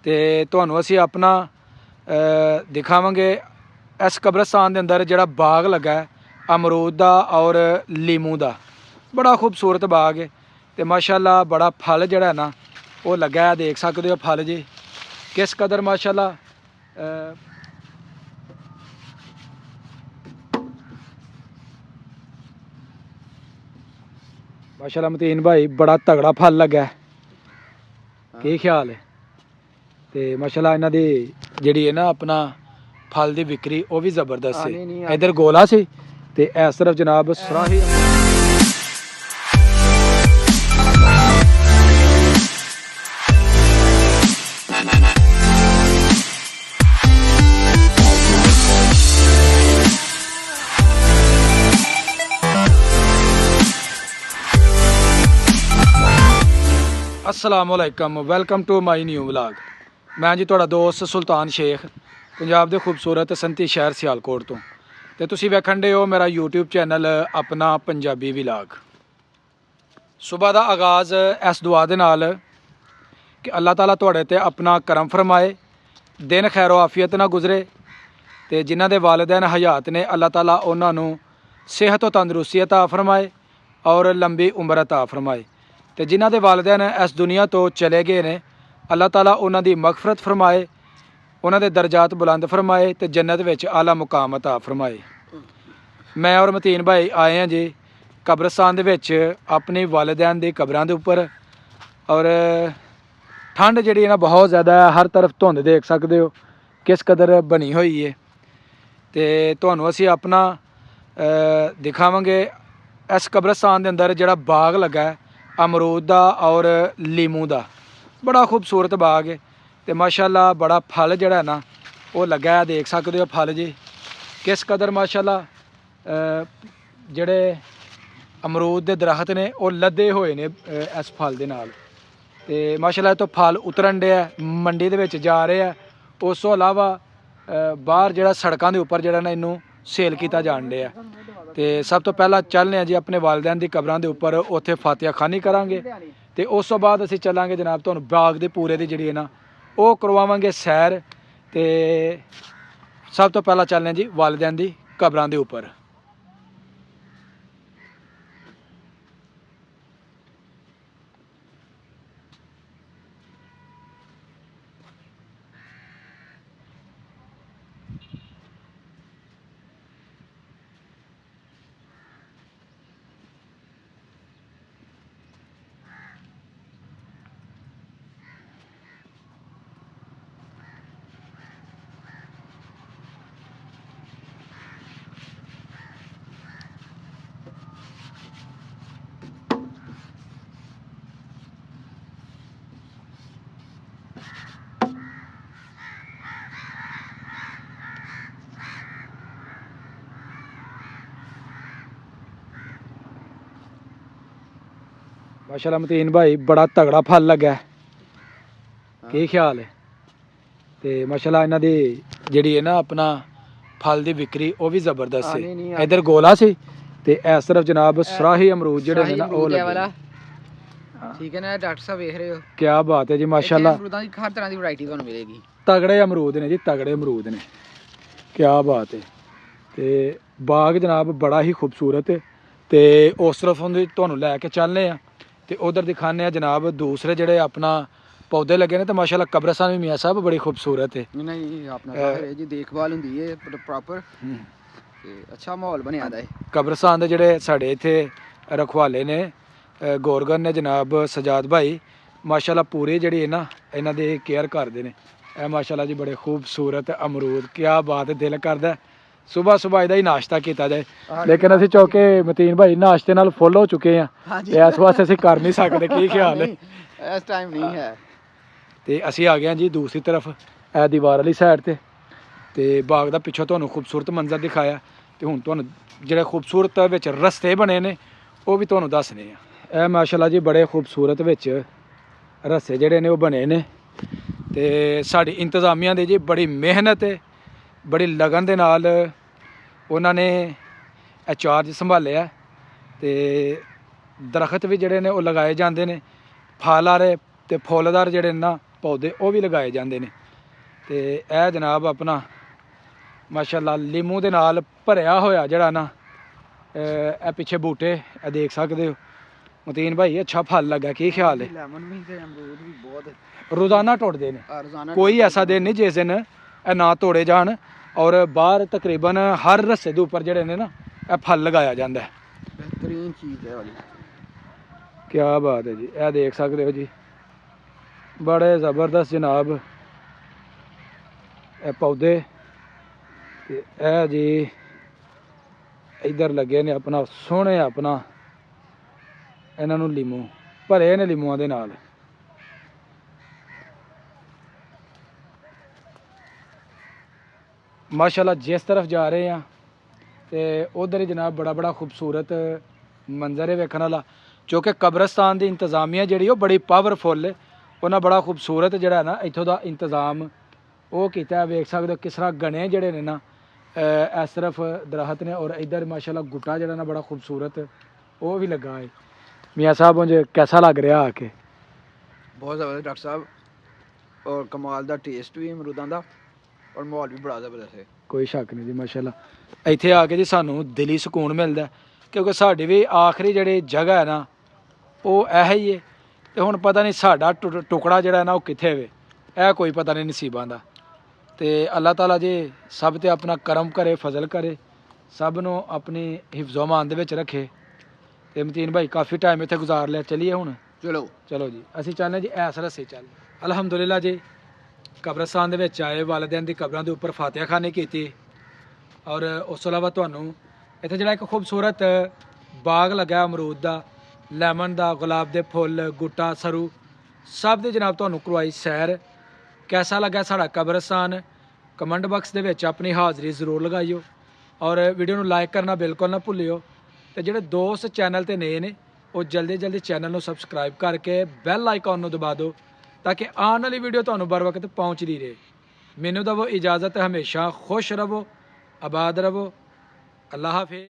ਤੇ ਤੁਹਾਨੂੰ ਅਸੀਂ ਆਪਣਾ ਦਿਖਾਵਾਂਗੇ इस कब्रिस्तान के अंदर जोड़ा बाग लगा है अमरूद का और लीमू का, बड़ा खूबसूरत बाग है। तो माशाल्लाह बड़ा फल जोड़ा है ना वो लगा है, देख सकते हो फल जी किस कदर माशाल्लाह। माशाल्लाह मतीन भाई बड़ा तगड़ा फल लगा है, की ख्याल है। तो माशाल्लाह इन्हां दी जिहड़ी है ना अपना फल की विक्री वो भी जबरदस्त है। इधर गोला से ते इस तरफ जनाब सराही। अस्सलामुअलैकुम, welcome to my new vlog. मैं जी तुहाडा दोस्त सुल्तान शेख, पंजाब के खूबसूरत संती शहर सियालकोट तो। ते तुसी वेखण दे हो मेरा यूट्यूब चैनल अपना पंजाबी व्लॉग। सुबह का आगाज़ इस दुआ दे नाल कि अल्लाह ताला तुहाडे ते अपना करम फरमाए, दिन खैरो आफियत ना गुजरे। ते जिन्हां दे वालिदैन हयात ने अल्लाह ताला उन्हां नूं सेहत और तंदुरुस्ती अता फरमाए और लंबी उम्र अता फरमाए। ते जिन्हां दे वालिदैन इस दुनिया तो चले गए ने अल्लाह ताला उन्हां दी मगफरत फरमाए, उन्हां दे दर्जात बुलंद फरमाए ते जन्नत विच आला मुकाम अता फरमाए। मैं और मतीन भाई आए हैं जी कब्रिस्तान दे विच अपने वालिदैन दी कब्रां दे उपर। और ठंड जिहड़ी है ना बहुत ज़्यादा है, हर तरफ धुंध देख सकते हो किस कदर बनी हुई है। तो तुहानूं असीं अपना दिखावांगे इस कब्रिस्तान के अंदर जोड़ा बाग लगा है अमरूद का और लीमू का, बड़ा खूबसूरत बाग है। तो माशाल्लाह बड़ा फल जोड़ा है ना वो लगा है, देख सकते हो फल जी किस कदर माशाल्लाह। जोड़े अमरूद के दरख्त ने वो लदे हुए ने इस फल के नाल। तो माशाल्लाह तो फल उतरन डे मंडी दे विच जा रहे हैं। उस तो इलावा बाहर जोड़ा सड़कों के उपर जोड़ा ना इनू सेल किया जान डे। तो सब तो पहला चलने जी अपने वालिदैन की कब्रां के उपर, उत्थे फातिहा खानी करांगे। तो उस तो बाद असीं चलांगे जनाब तुहानूं बाग दे पूरे दी जिहड़ी है ना वो करवावांगे सैर। तो सब तो पहला चलने जी वालिदैन की कब्रां के उपर। माशाल्लाह मतीन भाई बड़ा तगड़ा फल लगा है, की ख्याल है। तो माशाल्लाह इन्हां दी जिहड़ी है ना अपना फल की विक्री वो भी जबरदस्त है। इधर गोला से ते इस तरफ जनाब सराही अमरूद जिहड़े ने ना वो लगे। ठीक है ना डॉक्टर साहब देख रहे हो, क्या बात है जी माशाल्लाह। अमरूदां दी हर तरह की वैरायटी तुहानूं मिलेगी। तगड़े अमरूद ने जी, तगड़े अमरूद ने, क्या बात है। तो बाग जनाब बड़ा ही खूबसूरत है। तो उस तरफ तुहानूं लैके चलने आ तो उधर दिखाने जनाब दूसरे जोड़े अपना पौधे लगे ने। तो माशाल्लाह कब्रिस्तान भी मियाँ साहब बड़ी खूबसूरत है। नहीं अपना जी देखभाल होंदी है प्रॉपर, अच्छा माहौल बनिया दा है। कब्रिस्तान दे जेह्ड़े साढ़े इत्थे रखवाले ने गौरगन ने जनाब सजाद भाई माशाल्लाह पूरी जिहड़ी है ना इन्हां दी केयर करदे ने। माशाल्लाह जी बड़े खूबसूरत अमरूद, क्या बात है। दिल करदा सुबह सुबह इहदा ही नाश्ता किया जाए, लेकिन असीं चौके मतीन भाई नाश्ते नाल फुल हो चुके हैं ते इस वास्ते असीं कर नहीं सकते। की ख्याल है? इस टाइम नहीं है। तो असीं आ गए जी दूसरी तरफ ए दीवार वाली साइड ते बाग दा पिछों तुहानूं खूबसूरत मंजर दिखाया। तो हुण तुहानूं जिहड़े खूबसूरत विच रस्ते बने ने वो भी तुहानूं दसने आ। माशाल्लाह जी बड़े खूबसूरत विच रस्ते जिहड़े ने वो बने ने। ते साडी इंतजामिया दी जी बड़ी मेहनत है, बड़ी लगन दे नाल उन्हां ने चार्ज संभालिया। ते दरख्त भी जिहड़े ने वो लगाए जांदे ने, फल आह्ले ते फुल्लदार जिहड़े ना ਪੌਦੇ ਉਹ ਵੀ ਲਗਾਏ ਜਾਂਦੇ ਨੇ। ਤੇ ਇਹ ਜਨਾਬ ਆਪਣਾ ਮਾਸ਼ਾਅੱਲਾ ਲਿਮੂ ਦੇ ਨਾਲ ਭਰਿਆ ਹੋਇਆ ਜਿਹੜਾ ਨਾ ਇਹ ਪਿੱਛੇ ਬੂਟੇ ਇਹ ਦੇਖ ਸਕਦੇ ਹੋ। ਮਤੀਨ ਭਾਈ ਅੱਛਾ ਫਲ ਲੱਗਾ, ਕੀ ਖਿਆਲ ਹੈ? ਲੈਮਨ ਵੀ ਤੇ ਅਮਰੂਦ ਵੀ ਬਹੁਤ ਰੋਜ਼ਾਨਾ ਟੁੱਟਦੇ ਨੇ, ਰੋਜ਼ਾਨਾ ਕੋਈ ਐਸਾ ਦਿਨ ਨਹੀਂ ਜਿਸ ਦਿਨ ਇਹ ਨਾ ਤੋੜੇ ਜਾਣ। ਔਰ ਬਾਹਰ ਤਕਰੀਬਨ ਹਰ ਰस्से ਦੇ ਉੱਪਰ ਜਿਹੜੇ ਨੇ ਨਾ ਇਹ ਫਲ ਲਗਾਇਆ ਜਾਂਦਾ ਹੈ। बेहतरीन चीज़ है वाली। क्या बात है जी, ਇਹ ਦੇਖ ਸਕਦੇ ਹੋ ਜੀ ਬੜੇ ਜ਼ਬਰਦਸਤ ਜਨਾਬ ਇਹ ਪੌਦੇ। ਤੇ ਇਹ ਜੀ ਇੱਧਰ ਲੱਗੇ ਨੇ ਆਪਣਾ ਸੋਹਣੇ ਆਪਣਾ ਇਹਨਾਂ ਨੂੰ ਲਿਮੂ ਭਰੇ ਨੇ ਲਿਮੂਆਂ ਦੇ ਨਾਲ। ਮਾਸ਼ਾਅੱਲਾ ਜਿਸ ਤਰਫ ਜਾ ਰਹੇ ਆ ਤੇ ਉਧਰ ਹੀ ਜਨਾਬ ਬੜਾ ਬੜਾ ਖੂਬਸੂਰਤ ਮੰਜ਼ਰ ਹੈ ਵੇਖਣ ਵਾਲਾ। ਕਿਉਂਕਿ ਕਬਰਸਤਾਨ ਦੀ ਇੰਤਜ਼ਾਮੀਆ ਜਿਹੜੀ ਉਹ ਬੜੀ ਪਾਵਰਫੁੱਲ ਹੈ। ਉਹਨਾਂ ਬੜਾ ਖੂਬਸੂਰਤ ਜਿਹੜਾ ਨਾ ਇੱਥੋਂ ਦਾ ਇੰਤਜ਼ਾਮ ਉਹ ਕੀਤਾ। ਵੇਖ ਸਕਦੇ ਹੋ ਕਿਸ ਤਰ੍ਹਾਂ ਗਣੇ ਜਿਹੜੇ ਨੇ ਨਾ ਇਸ ਤਰਫ ਦਰਖਤ ਨੇ ਔਰ ਇੱਧਰ ਮਾਸ਼ਾਅੱਲਾ ਗੁੱਟਾ ਜਿਹੜਾ ਨਾ ਬੜਾ ਖੂਬਸੂਰਤ ਉਹ ਵੀ ਲੱਗਾ ਹੈ। ਮੀਆਂ ਸਾਹਿਬ मुझे कैसा लग रहा आके? बहुत ज़बरदस्त डॉक्टर साहब और कमाल दा टेस्ट भी अमरूदां दा और माहौल भी बड़ा ज़बरदस्त है। ਕੋਈ ਸ਼ੱਕ ਨਹੀਂ ਜੀ ਮਾਸ਼ਾਅੱਲਾ ਇੱਥੇ ਆ ਕੇ ਜੀ ਸਾਨੂੰ ਦਿਲੀ ਸਕੂਨ ਮਿਲਦਾ ਕਿਉਂਕਿ ਸਾਡੀ ਵੀ ਆਖਰੀ ਜਿਹੜੀ ਜਗ੍ਹਾ ਹੈ ਨਾ ਉਹ ਇਹ ਹੀ ਹੈ। ਤੇ ਹੁਣ ਪਤਾ ਨਹੀਂ ਸਾਡਾ ਟੁਕੜਾ ਜਿਹੜਾ ਨਾ ਉਹ ਕਿੱਥੇ ਵੇ, ਇਹ ਕੋਈ ਪਤਾ ਨਹੀਂ ਨਸੀਬਾਂ ਦਾ। ਤੇ ਅੱਲਾਹ ਤਾਲਾ ਜੀ ਸਭ ਤੇ ਆਪਣਾ ਕਰਮ ਕਰੇ, ਫਜ਼ਲ ਕਰੇ, ਸਭ ਨੂੰ ਆਪਣੀ ਹਿਫਜ਼ੋ ਅਮਾਨ ਦੇ ਵਿੱਚ ਰੱਖੇ। ਤੇ ਮਤੀਨ ਭਾਈ ਕਾਫੀ ਟਾਈਮ ਇੱਥੇ ਗੁਜ਼ਾਰ ਲਿਆ, ਚਲੀਏ ਹੁਣ? चलो ਚਲੋ ਜੀ ਅਸੀਂ ਚੱਲਦੇ ਜੀ ਐਸ ਰਸੇ ਚੱਲ। ਅਲਹਮਦੁਲਿਲਾ ਜੀ ਕਬਰਸਤਾਨ ਦੇ ਵਿੱਚ ਆਏ, ਵਾਲਿदैन ਦੀ ਕਬਰਾਂ ਦੇ ਉੱਪਰ ਫਾਤਿਹਾ ਖਾਨੀ ਕੀਤੀ ਔਰ ਉਸ ਤੋਂ ਇਲਾਵਾ ਤੁਹਾਨੂੰ ਇੱਥੇ ਜਿਹੜਾ ਇੱਕ ਖੂਬਸੂਰਤ ਬਾਗ ਲੱਗਾ ਅਮਰੂਦ ਦਾ, ਲੈਮਨ ਦਾ, ਗੁਲਾਬ ਦੇ ਫੁੱਲ, ਗੁੱਟਾ, ਸਰੂ ਸਭ ਦੀ ਜਨਾਬ ਤੁਹਾਨੂੰ ਕਰਵਾਈ ਸੈਰ। ਕੈਸਾ ਲੱਗਾ ਸਾਡਾ ਕਬਰਸਤਾਨ? ਕਮੈਂਟ ਬਾਕਸ ਦੇ ਵਿੱਚ ਆਪਣੀ ਹਾਜ਼ਰੀ ਜ਼ਰੂਰ ਲਗਾਈਓ ਔਰ ਵੀਡੀਓ ਨੂੰ ਲਾਈਕ ਕਰਨਾ ਬਿਲਕੁਲ ਨਾ ਭੁੱਲਿਓ। ਤੇ ਜਿਹੜੇ ਦੋਸਤ ਚੈਨਲ ਤੇ ਨਏ ਨੇ ਉਹ ਜਲਦੀ ਜਲਦੀ ਚੈਨਲ ਨੂੰ ਸਬਸਕ੍ਰਾਈਬ ਕਰਕੇ ਬੈਲ ਆਈਕਨ ਨੂੰ ਦਬਾ ਦਿਓ ਤਾਂ ਕਿ ਆਉਣ ਵਾਲੀ ਵੀਡੀਓ ਤੁਹਾਨੂੰ बर वक्त ਪਹੁੰਚਦੀ ਰਹੇ। ਮੈਨੂੰ ਦਵੋ ਇਜਾਜ਼ਤ, ਹਮੇਸ਼ਾ ਖੁਸ਼ ਰਹੋ, ਆਬਾਦ ਰਹੋ। ਅੱਲਾਹ ਹਾਫਿਜ਼।